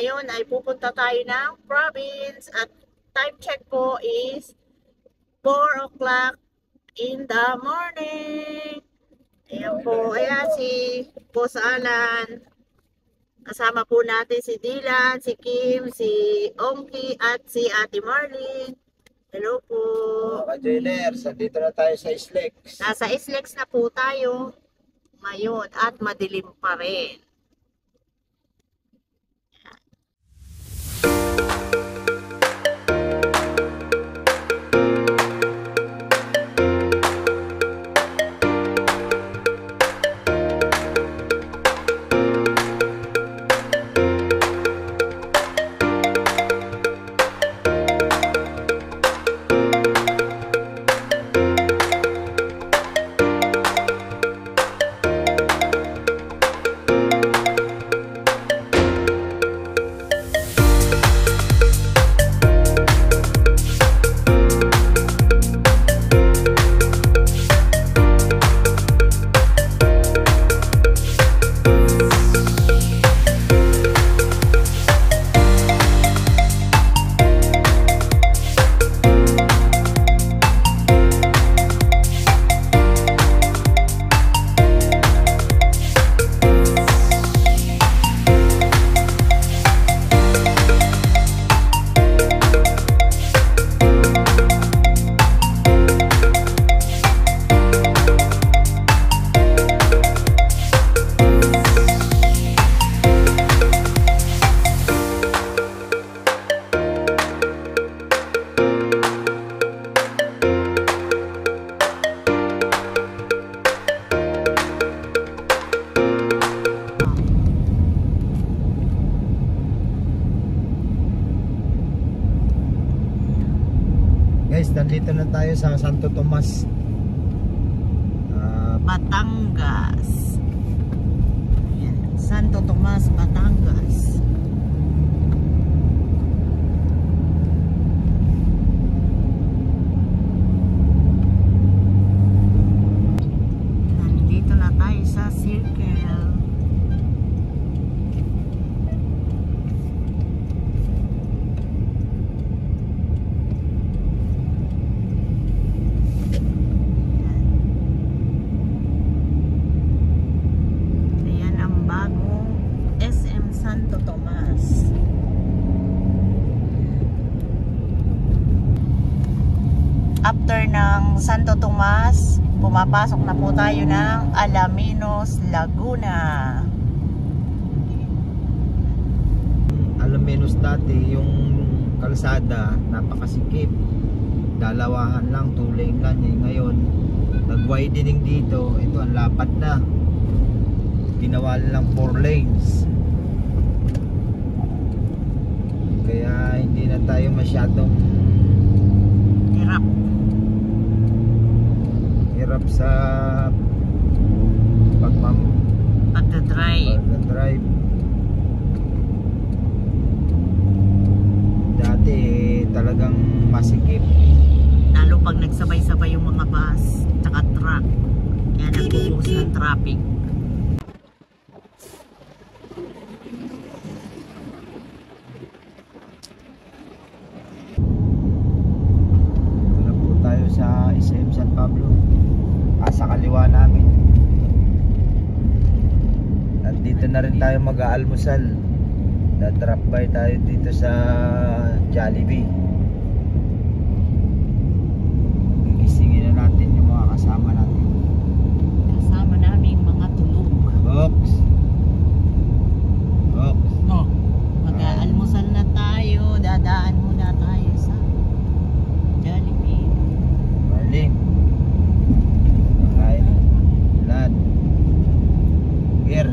ngayon ay pupunta tayo ng province at time check po is 4 o'clock in the morning. Ayan po, ayan si Boss Alan. Kasama po natin si Dylan, si Kim, si Ongki at si Ate Marlene. Hello po. Mga ka-joiners, dito na tayo sa Islex. Nasa Islex na po tayo ngayon at madilim pa rin. Guys, nandito na tayo sa Santo Tomas, Batangas. Ayan, Santo Tomas, Batangas. Nandito na tayo sa Circle. Santo Tomas. After ng Santo Tomas, pumapasok na po tayo ng Alaminos, Laguna. Alaminos dati, yung kalsada, napakasikip. Dalawahan lang, 2 lane lang. Ngayon, nag-widening dito. Ito, ang lapad na. Ginawa lang 4 lanes. Kaya hindi na tayo masyadong hirap sa pagdadrive. Dati talagang masikip, lalo pag nagsabay-sabay yung mga bus tsaka truck, kaya nagbubuhos ng traffic. sa SM San Pablo, sa kaliwa namin. At dito na rin tayo mag-aalmusal. Da-drop by tayo dito sa Jollibee. Gigisingin na natin yung mga kasama natin. Kasama namin mga tulog. Box. No, mag-aalmusal na tayo. Dadaan muna tayo sa Jollibee. Marlene, kain, Lad, Gear,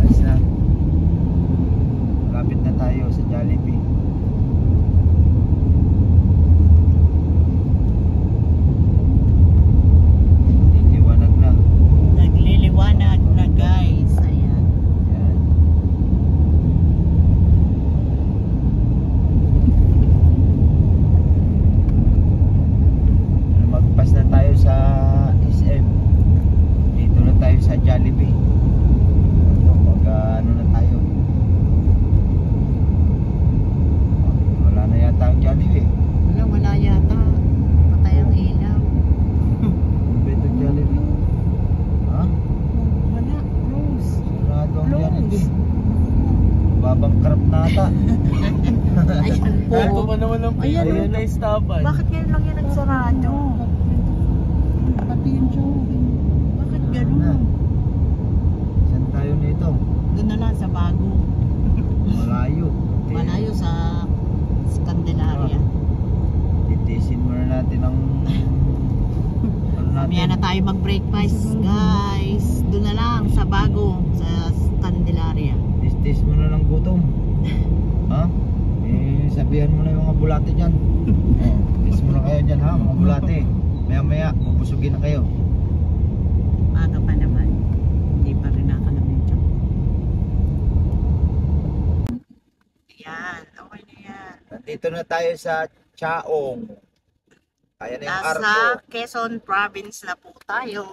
alis na. Malapit na tayo sa Jollibee. po. Ito pa naman ang Ayan, pinaka oh. na istapan. Bakit ngayon lang yan nagsarado? Pati yung shopping. Bakit Na. gano'n? Saan tayo nito? Doon na lang sa bago. Malayo. Malayo sa Candelaria. Titisin muna natin ang ano Mamaya na tayo mag-breakfast, guys. Doon na lang sa bago, sa Candelaria. Tis muna ng gutom. Ha? Eh, sabihan mo na yung mga bulate dyan. Oh, tis muna kayo dyan ha, mga bulate. Maya maya, bubusugin na kayo. Aga pa naman. Hindi pa rin nakalamin siya. Yan, okay na yan. Nandito na tayo sa Chaong. Kaya na yung Nasa arko. Quezon Province na po tayo.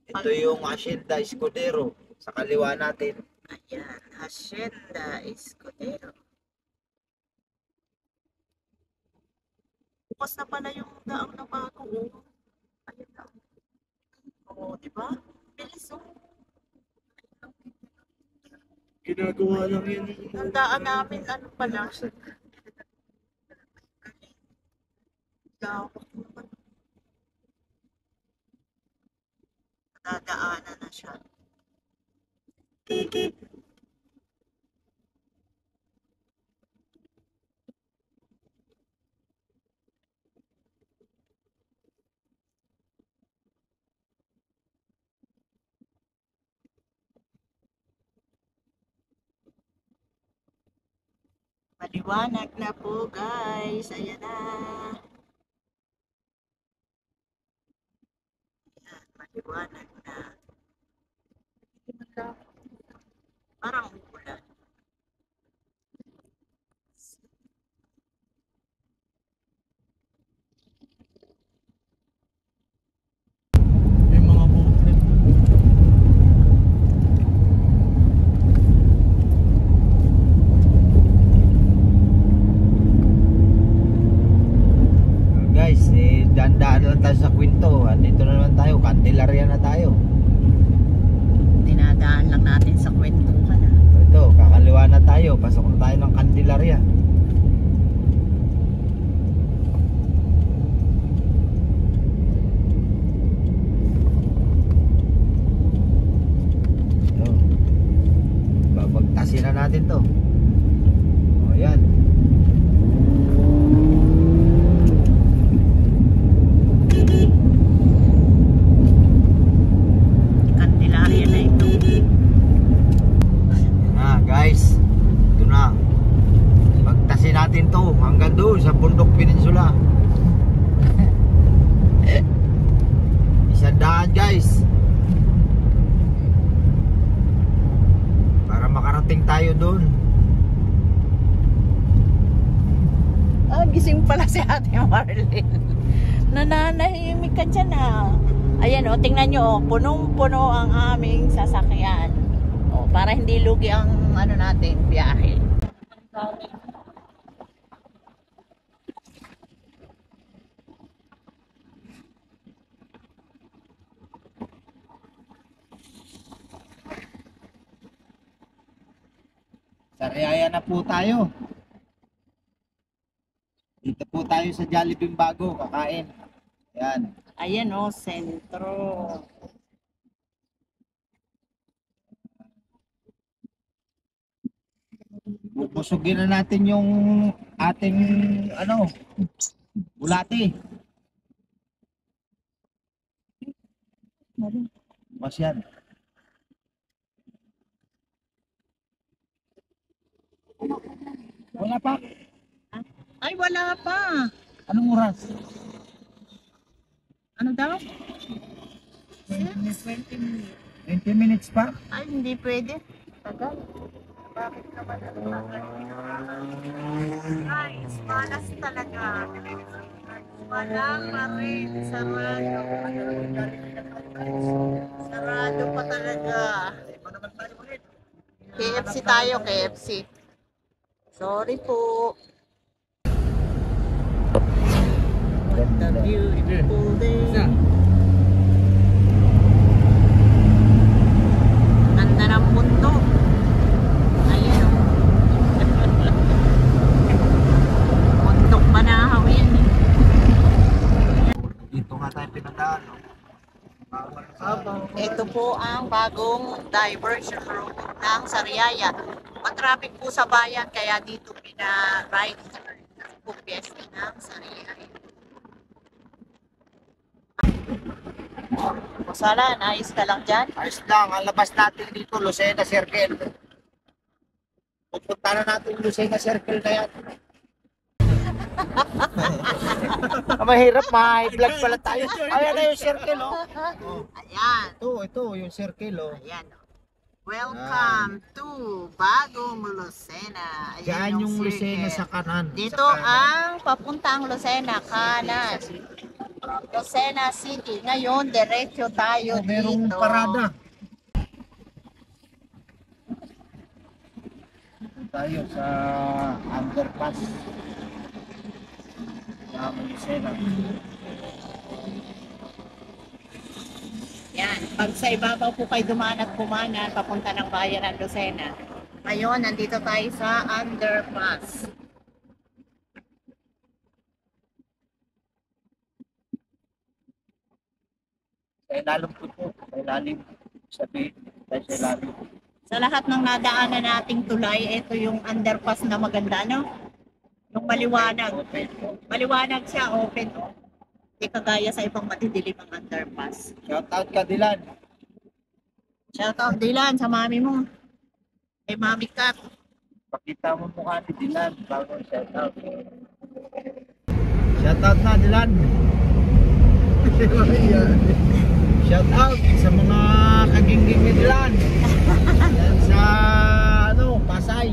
Ito yung Hacienda Escudero. Sa kaliwa natin. Ayan, Hacienda Escudero. Bukas na pala yung daang na bago. Oh. Ayan na. Oo, di ba? Bilis oh. Ginagawa lang yan. Ang daan namin, ano pala? Lawak naman. Nadaanan na siya. Maliwanag na po, guys. Ayan na. Ayan, maliwanag na. Parang umulan. May mga buklit. Guys, dandaan lang tayo sa kwento. Andito na naman tayo, Candelaria na tayo. Dinadaan lang natin sa kwentuhan. Ito, kakaliwa na tayo. Pasok na tayo ng Candelaria. Ito. Babagtasin na natin to. O, yan. Candelaria na ito. Yan na, guys. Ito na. Bagtasin natin to hanggang doon sa Bundok Peninsula. Isang daan, guys. Para makarating tayo doon. Ah, gising pala si Ate Marlene. Nananahimik ka dyan ah. Ayan o, tingnan nyo o, punong-puno ang aming sasakyan. O, para hindi lugi ang ano natin, biyahe. Sa Riyaya na po tayo. Dito po tayo sa Jollibee Bago, kakain. Ayan. Ayan o, sentro. Bubusugin na natin yung ating ano, bulati. Mas yan. Wala pa. Ay, wala pa. Anong oras? Ano daw? 20 minutes pa? Ay, hindi pwede. Tagal. Bakit naman ang tagal? Ay, malas talaga. Wala pa rin. Sarado. Sarado pa talaga. KFC tayo, KFC. Sorry po. What a beautiful day. bagong diversion road ng Sariaya. Matraffic po sa bayan kaya dito pina-right po piyesta ng Sariaya. Sala, naayos ka lang dyan? Ayos lang, ang labas natin dito, Lucena Circle. Pupunta na natin yung Lucena Circle na yan. Mahirap, ma-vlog pala tayo. Ayan na yung circle, oh. Ayan. Ito, yung circle, oh. Ayan. Welcome to Bagong Lucena. Ayan Diyan yung Lucena circle. sa kanan. Dito sa kanan. ang papuntang Lucena, kanan. Lucena City. Ngayon, diretso tayo Merong dito. parada. Tayo sa underpass. Sa Lucena. Yan. Pag sa ibabaw po kayo dumaan at pumanan, papunta ng bayan ng Lucena. Ngayon, nandito tayo sa underpass. Sa ilalim po ito. Sa ilalim. Sabi, tayo sa ilalim. Sa lahat ng nadaanan nating tulay, ito yung underpass na maganda, no? Yung maliwanag. Maliwanag siya, open. Oh. Hindi kagaya sa ibang madidilim ang underpass. Shout out ka, Dylan. Shout out Dylan sa mami mo. Kay Mami Kat. Pakita mo mukha ni Dylan bago shout out. Shout out na, Dylan. Shout out sa mga kagingging ni Dylan. Yan sa Pasay.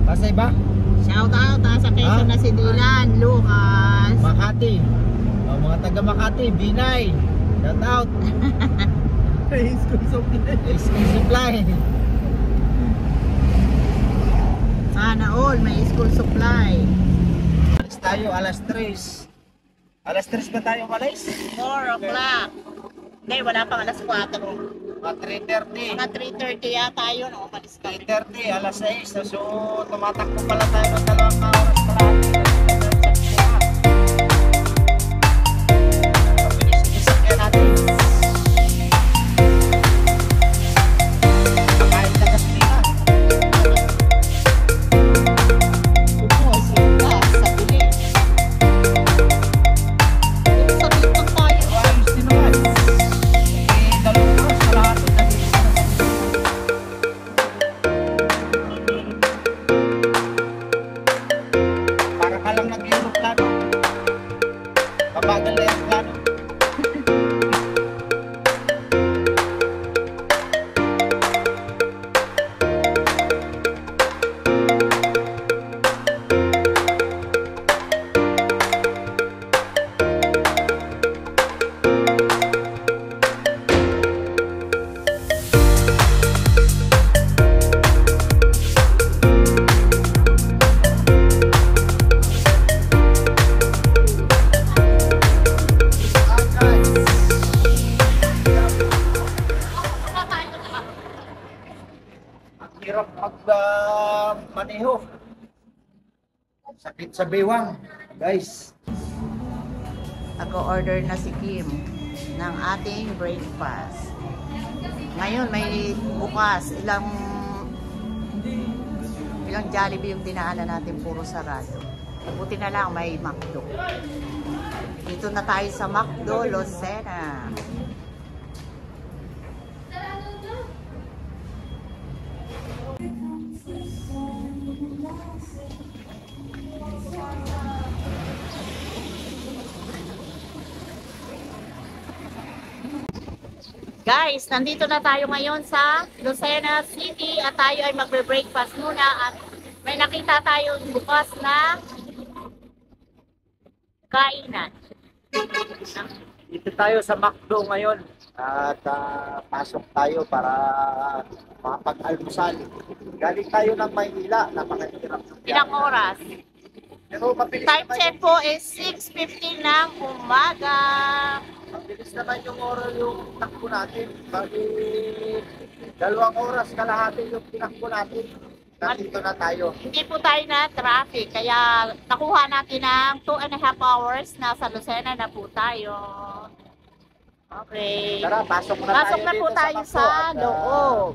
Pasay ba? Shout out sa Quezon na si Dylan, Lucas. Makati. O, mga taga Makati, Binay. Shout out. School supply. School supply. Sana all may school supply. Alis tayo alas 3. Alas 3 ba tayo malis? 4 o'clock. Hindi, wala pang alas 4. Mga 3:30. Mga 3:30 yata yun. O, malis ka. 3:30, alas 6. So, tumatakbo pala tayo ng 2 oras kalahati. Pabilis-bilis kaya natin. Kahit na gasolina. Ito, sila, sa bilis. Ito, sa bitang tayo. Ayos din naman. 2 oras kalahati na dito. Para ka lang nag-aeroplano. Mabagal na aeroplano. Ang hirap maneho. Sakit sa bewang, guys. Nag-order na si Kim ng ating breakfast. Ngayon may bukas ilang Jollibee yung dinaanan natin, puro sarado. Buti na lang may McDo. Dito na tayo sa McDo Lucena. Guys, nandito na tayo ngayon sa Lucena City at tayo ay magbe-breakfast muna at may nakita tayong bukas na kainan. Dito tayo sa McDo ngayon at pasok tayo para makapag-almusal. Galing tayo ng Maynila, napakahirap. Ilang oras? Pero mabilis Time naman check po is 6:15 ng umaga. mabilis naman yung oras yung takbo natin. Bali 2 oras kalahati yung tinakbo natin. Nandito na tayo. Hindi po tayo na traffic kaya nakuha natin ng 2.5 hours. Nasa Lucena na po tayo. Okay. Tara, pasok na Pasok tayo na po dito tayo Macdo sa at, loob.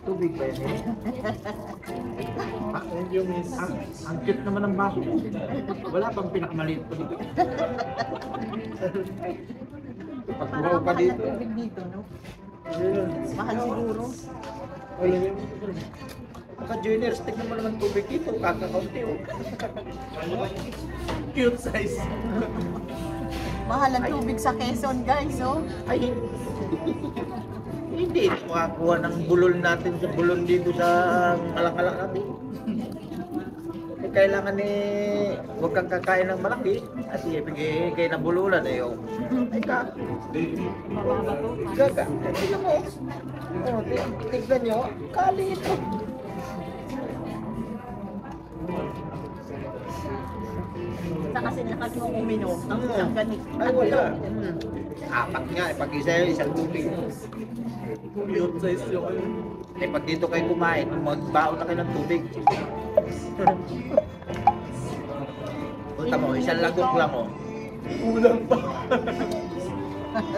Tubig ba yun? Ang cute naman ng baso. Wala bang pinakamaliit pa dito? Pagturaw ka dito. Tubig dito, no? Ayun. Mahal siguro. Ayun yun. Baka juniors, tignan mo naman tubig dito. Kakakunti oh. Cute size. Mahal ang tubig sa Quezon, guys, oh. Ay, hindi makakuha ng bulol natin sa bulon dito sa alak-alak natin. Eh, kailangan huwag kang kakain ng malaki kasi ibigay kayo ng bululan eh. Oh. Ay ka. Gaga. Tignan mo. Oh, tignan nyo. Kali ito. Sa kasi lakas mo uminom. Ang Hmm. isang ganit. Ay wala. Apat nga. Pag isa yun, isang tubig. Cute size yung ano. Eh, pag dito kayo kumain, magbaon na kayo ng tubig. Punta mo, isang lagok lang oh. Kulang pa.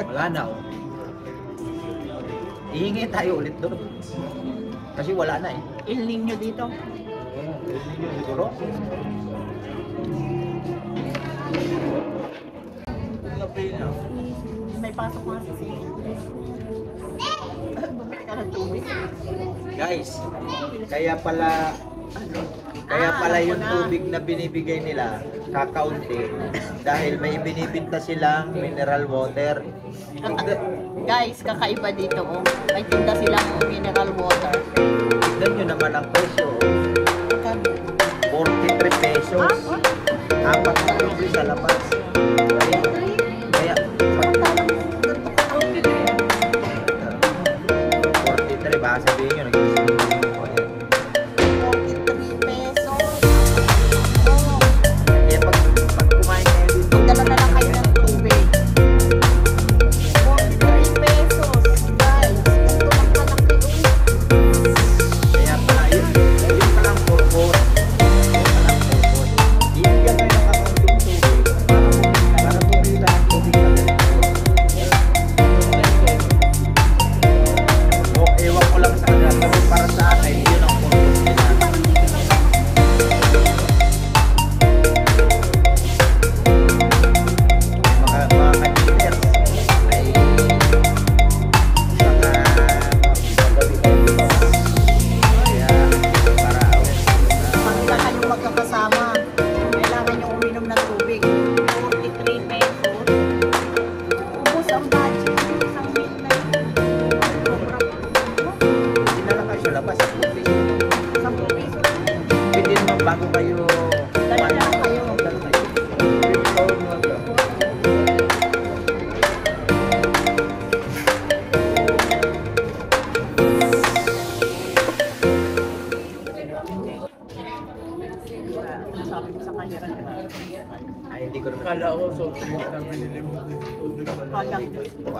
Wala na oh. Ihingi tayo ulit doon. Kasi wala na eh. Il Niño dito. Siguro? May pasok nga sa sila. Bumili ka ng tubig. Guys, kaya pala alam yung ko na. tubig na binibigay nila kakaunti dahil may binibinta silang mineral water. Guys, kakaiba dito, oh. May tinda silang mineral water. Tignan nyo naman ang presyo. Oh. 43 pesos. Apat na tubig sa labas. Kaya 43 baka sabihin nyo nag-isip ko. 43 pesos. Oh, Kaya pag kumain kayo dito, magdala na lang kayo ng tubig. 43 pesos, guys. Ganito lang kalaki, uy. kaya pala yun palang purpose. Yun palang purpose. Ibigyan kayo ng kakaunting tubig para bumila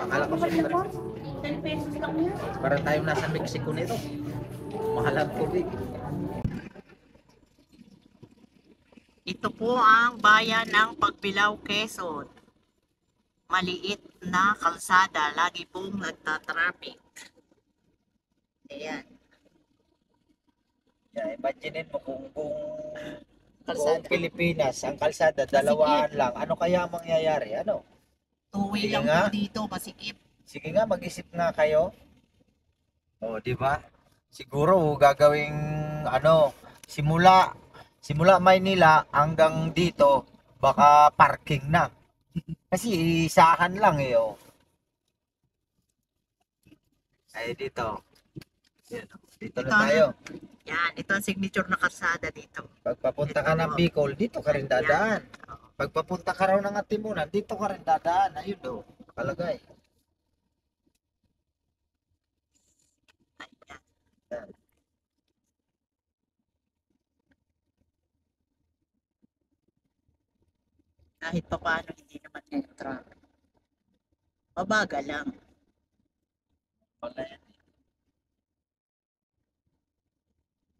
Akala ko siyempre. 10 pesos lang yan. Para tayong nasa Mexico nito. Mahal ang tubig. Ito po ang bayan ng Pagbilao, Quezon. Maliit na kalsada, lagi pong nagtatraffic. Ayan. Yeah, imagine mo kung Kalsada. Pilipinas, ang kalsada, dalawahan lang. Ano kaya ang mangyayari? Ano? Two-way Sige lang nga. po dito, masikip. Sige nga, mag-isip nga kayo. O, di ba? Siguro gagawing simula Maynila hanggang dito baka parking na. Kasi isahan lang eh. Oh. Ay dito. Yan, oh. Dito na Ito. tayo. Yan, ito ang signature na kalsada dito. Pag papunta ka ng Bicol, dito ka rin dadaan. Pag papunta ka raw ng Atimunan, dito ka rin dadaan. Ayun do, nakalagay. Ayan. Kahit pa paano, hindi naman yung traffic. Mabagal lang. Wala yan.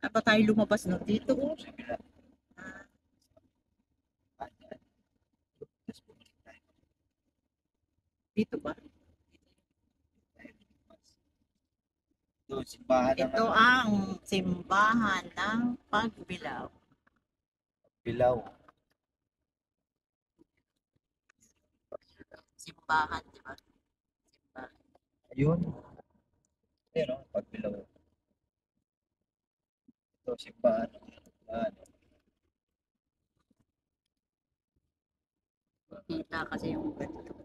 Ano ba tayo lumabas no? Dito? Sige na. Dito ba? Ito, simbahan ng Ito ang simbahan ng Pagbilao. Bilao. Simbahan, di ba? Simbahan. Ayun. Pero, Pagbilao. Ito, simbahan. Kita kasi yung ganito.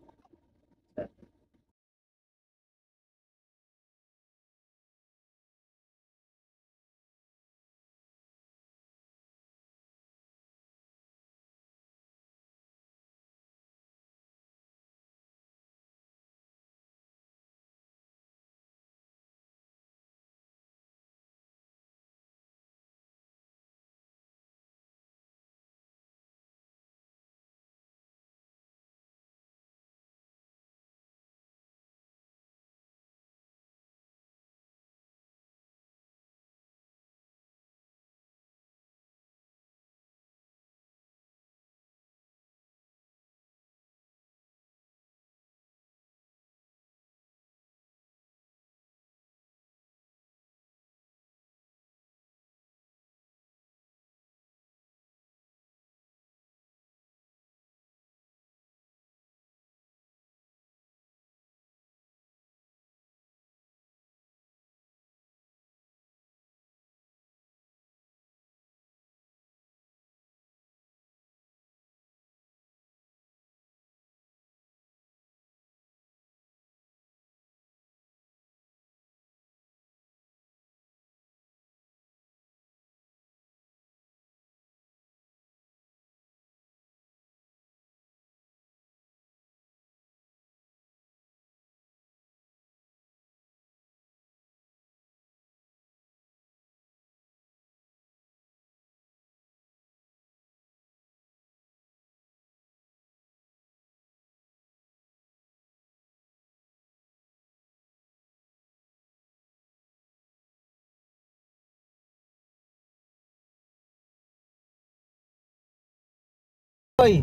Hoy,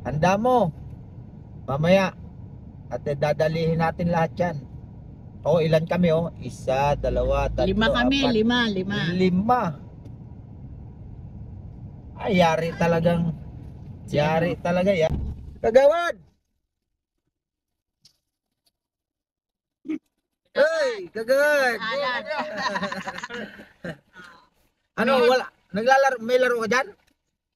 handa mo. Mamaya, at dadalihin natin lahat yan. O, ilan kami oh? Isa, dalawa, tatlo, Lima kami, apat. lima. Lima. Ay, yari talaga yan. Kagawad! Hey, kagawad! Alan. Ano, wala? May laro ka dyan?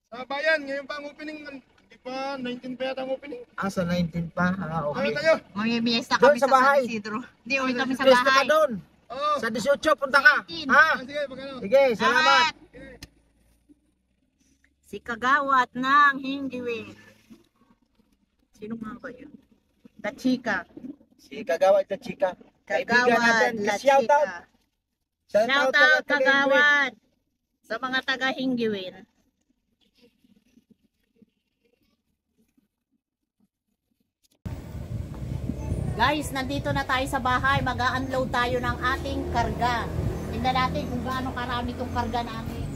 Sa bayan, ngayon pa ang opening. Hindi pa, 19 pa yata ang opening. Sa 19 pa. Okay. Ano tayo? Mamimiesta Doon kami sa sa bahay. San Isidro. Hindi, uwi kami sa Pwesto ka bahay. doon. Oo. Sa 18, punta ka. 18. Ha? Sige, pagkano? Sige, salamat. Si Kagawad ng Hingiwin. Sino nga ba yun? La Chica. Si Kagawad sa Chika. Kaibigan Kagawad natin. La Shout out. Chica. Shout out Kagawad. Sa mga taga Hingiwin. Guys, nandito na tayo sa bahay. Mag-unload tayo ng ating karga. Tingnan natin kung gaano karami itong karga natin.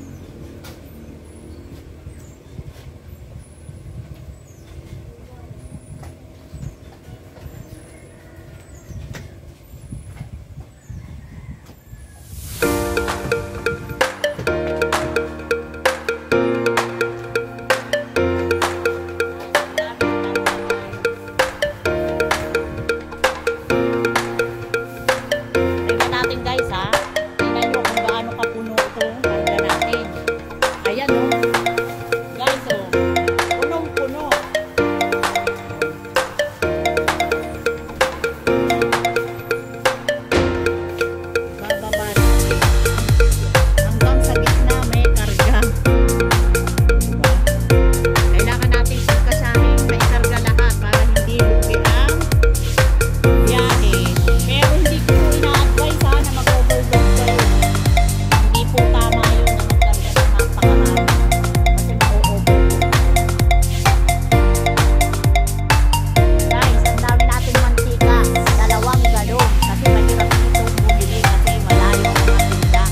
Tingnan natin guys ha. Tingnan nyo kung gaano kapuno itong karga natin. Ayan o. Guys o. Punong-puno. Bababa na. Hanggang sa gitna may karga. Diba? Kailangan natin pagkasahin may karga lahat para hindi lugi ang biyahe. Pero hindi ko po ina-advise ha na mag-overload kayo. Hindi po tama yun na magkarga ng napakarami. Kasi ma-overload. Guys, ang dami natin mantika. 2 galon. Kasi mahirap itong bumili kasi malayo ang mga tindahan.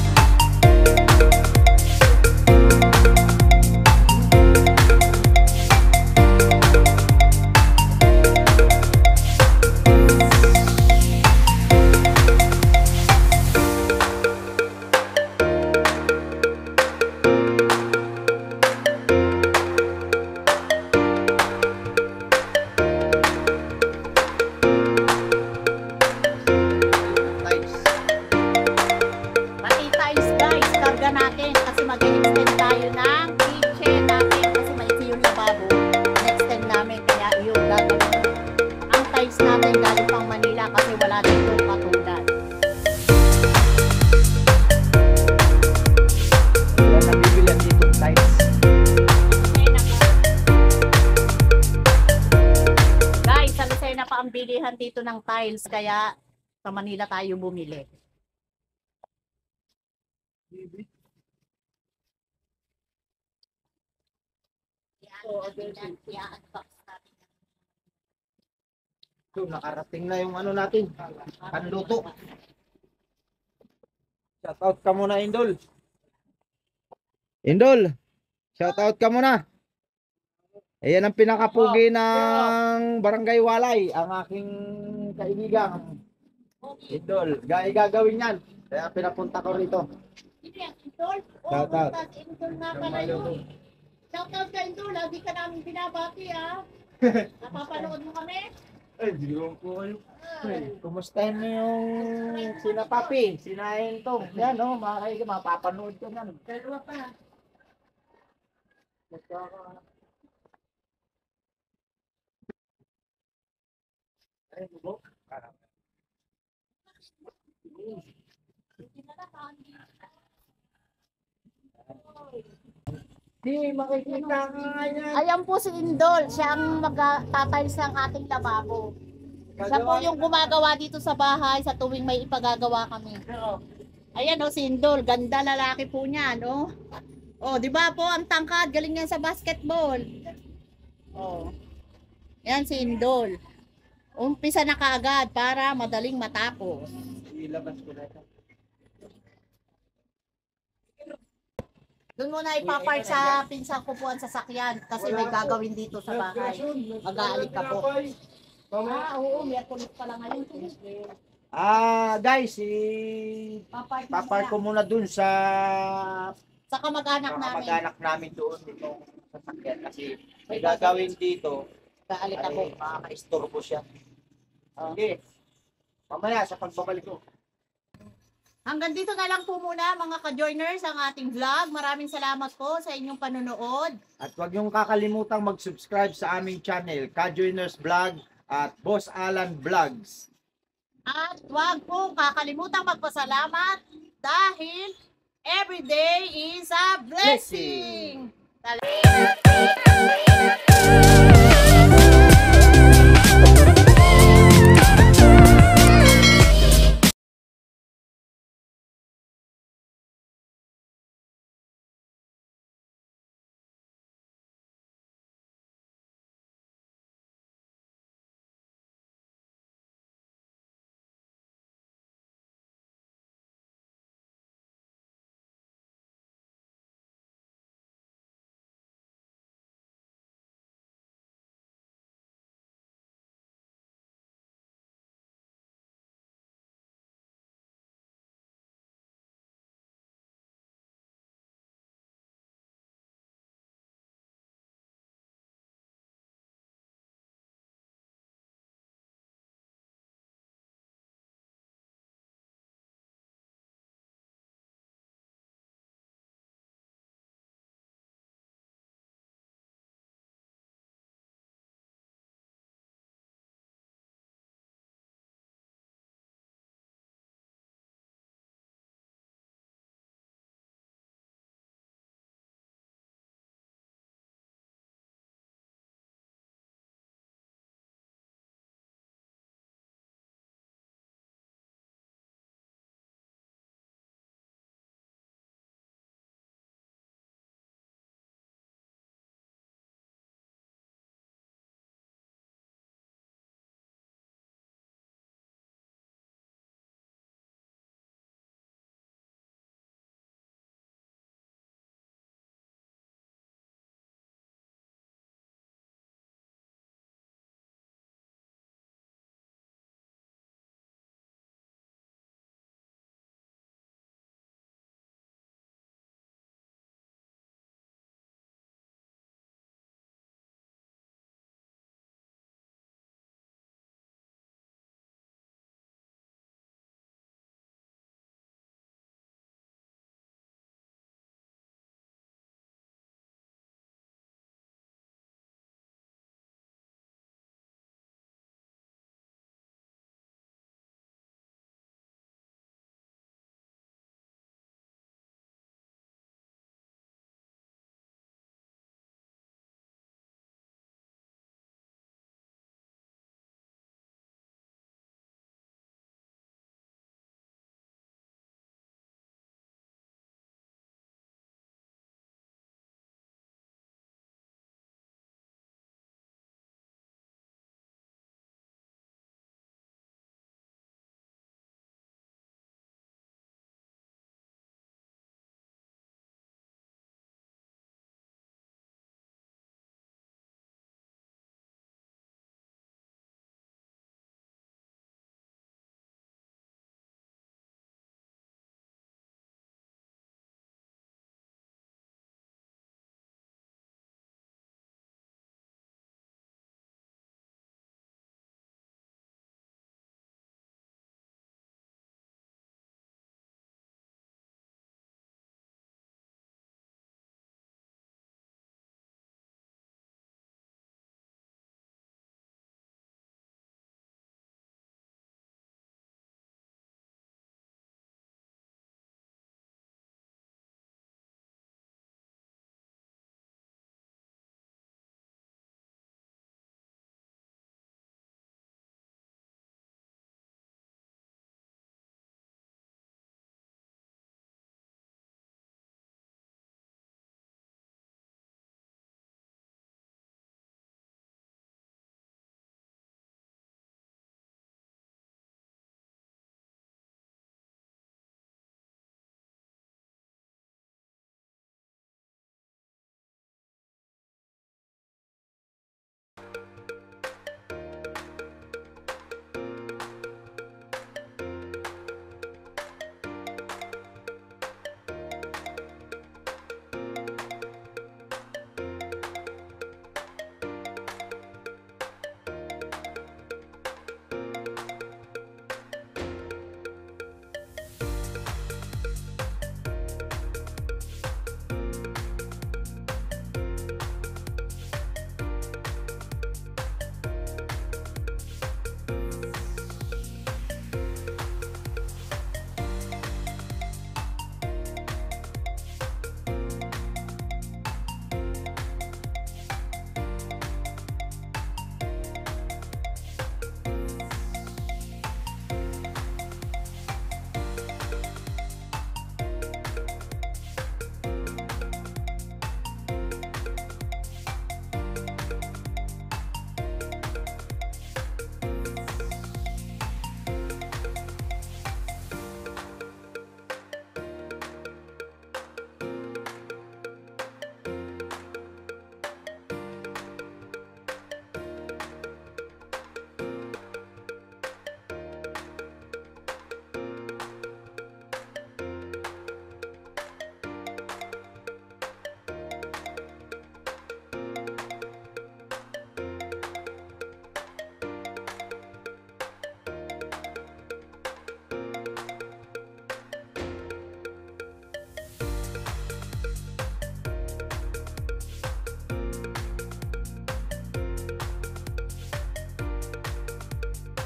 Tiles. Pati tiles guys, karga natin kasi mag-extend tayo ng kitchen natin kasi maiksi yung lababo. Na-extend namin kaya yun gagawin. Ang tiles natin galing pang Manila kasi wala dito katulad. Wala nang bibilan dito tiles. Guys, sa Lucena pa ang bilihan dito ng tiles kaya sa Manila tayo bumili. I-unbox natin. So, nakarating na yung ano natin. Panluto. Shout out ka muna, Indol. Indol, shout out ka muna. Ayan ang pinakapugi ng Barangay Walay, ang aking kaibigan. Indol, gagawin yan. Kaya pinapunta ko rito. Hindi ang Indol. Shout out. Indol nga pala yun. Shout out ka Indol, hindi ka namin binabati ha. Napapanood mo kami? Ay, di ko kayo. Kumustahin mo yung sina Papi, sina Entong. Yan o, mga kaibigan, mapapanood ko yan. Dalawa pa. Di, makikita ka nga yan. Ayan po si Indol, siya ang magtatiles ng ating lababo. Siya po yung gumagawa dito sa bahay sa tuwing may ipagagawa kami. Ayan o si Indol, ganda lalaki po niya, no? Oh, di ba po ang tangkad, galing yan sa basketball. Oh. Yan si Indol. Umpisa na kaagad para madaling matapos. Ilabas ko na ito. Doon muna ipapark sa pinsang ko po ang sasakyan kasi may gagawin dito sa bahay. Mag-aalik ka po. Oo, Miyerkules pala ngayon. Guys, papark ko muna dun sa Sa kamag-anak namin. kamag-anak namin doon itong sasakyan kasi may gagawin dito. Mag-aalik ako. Ay, makaka-istorbo siya. Okay. Mamaya sa pagbabalik ko. Hanggang dito na lang po muna mga ka-joiners ang ating vlog. Maraming salamat po sa inyong panonood. At huwag niyong kakalimutang mag-subscribe sa aming channel, Ka-Joiners Vlog at Boss Alan Vlogs. At huwag po kakalimutang magpasalamat dahil every day is a blessing.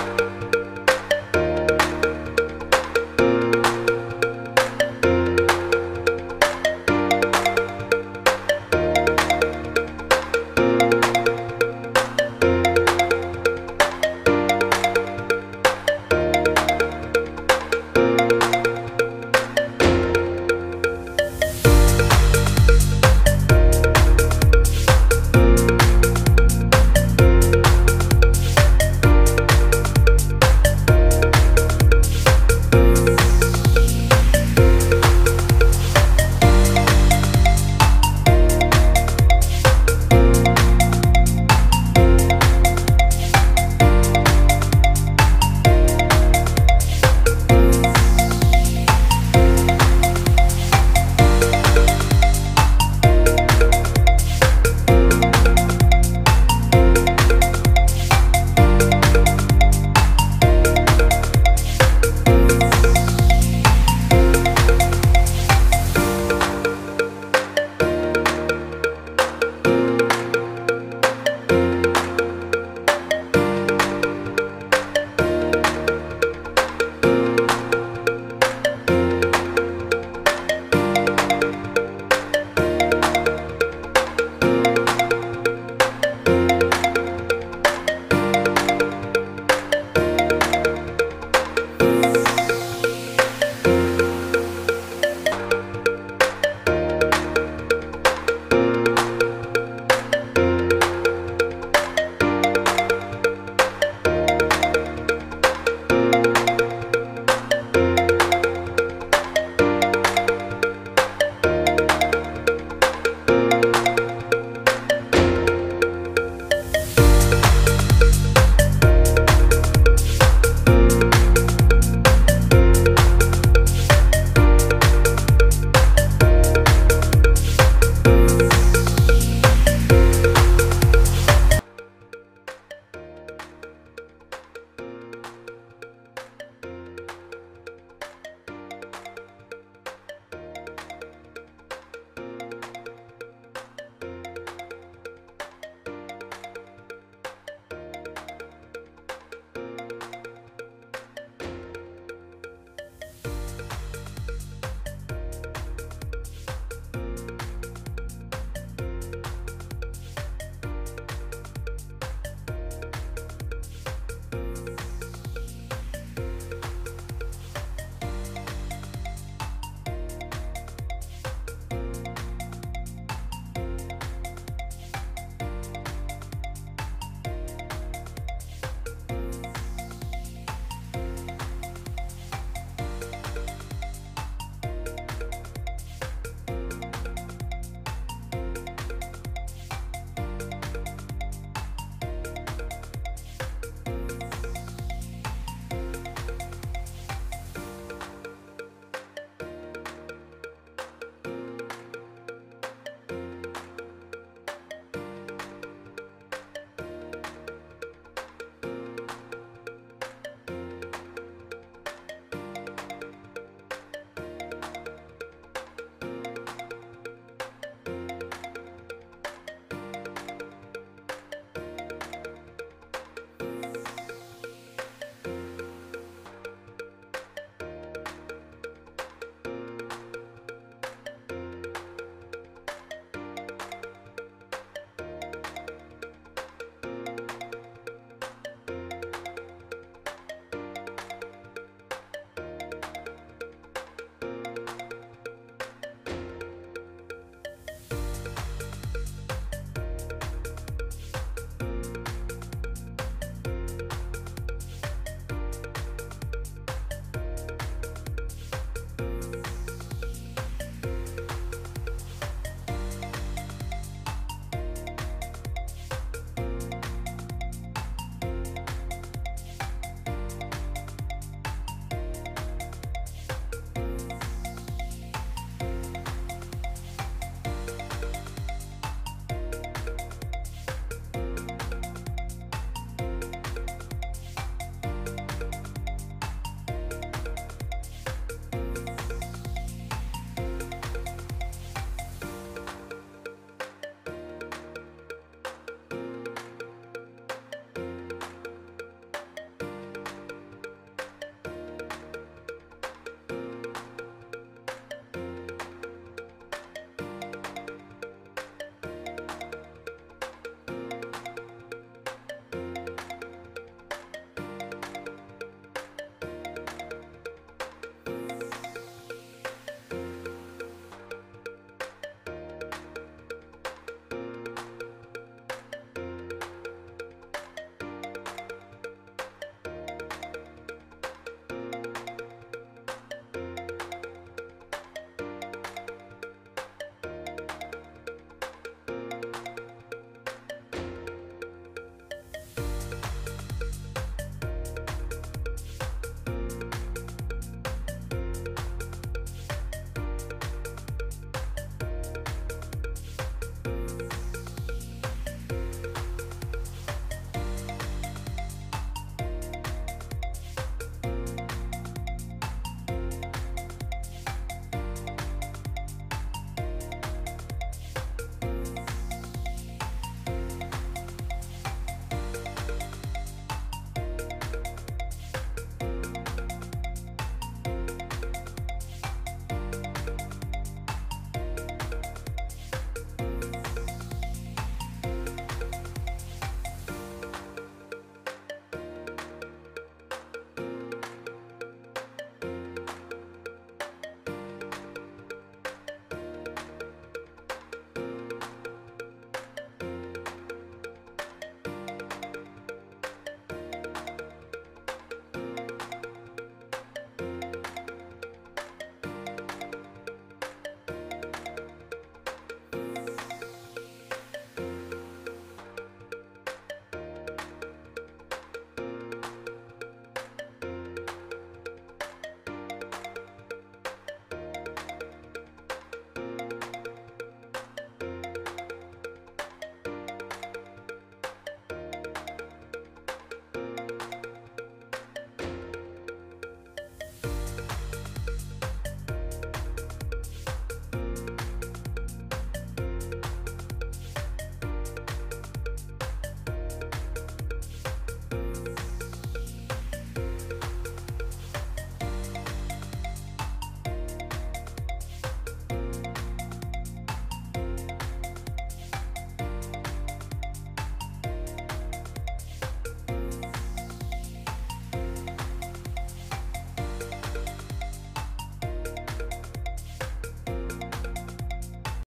Bye.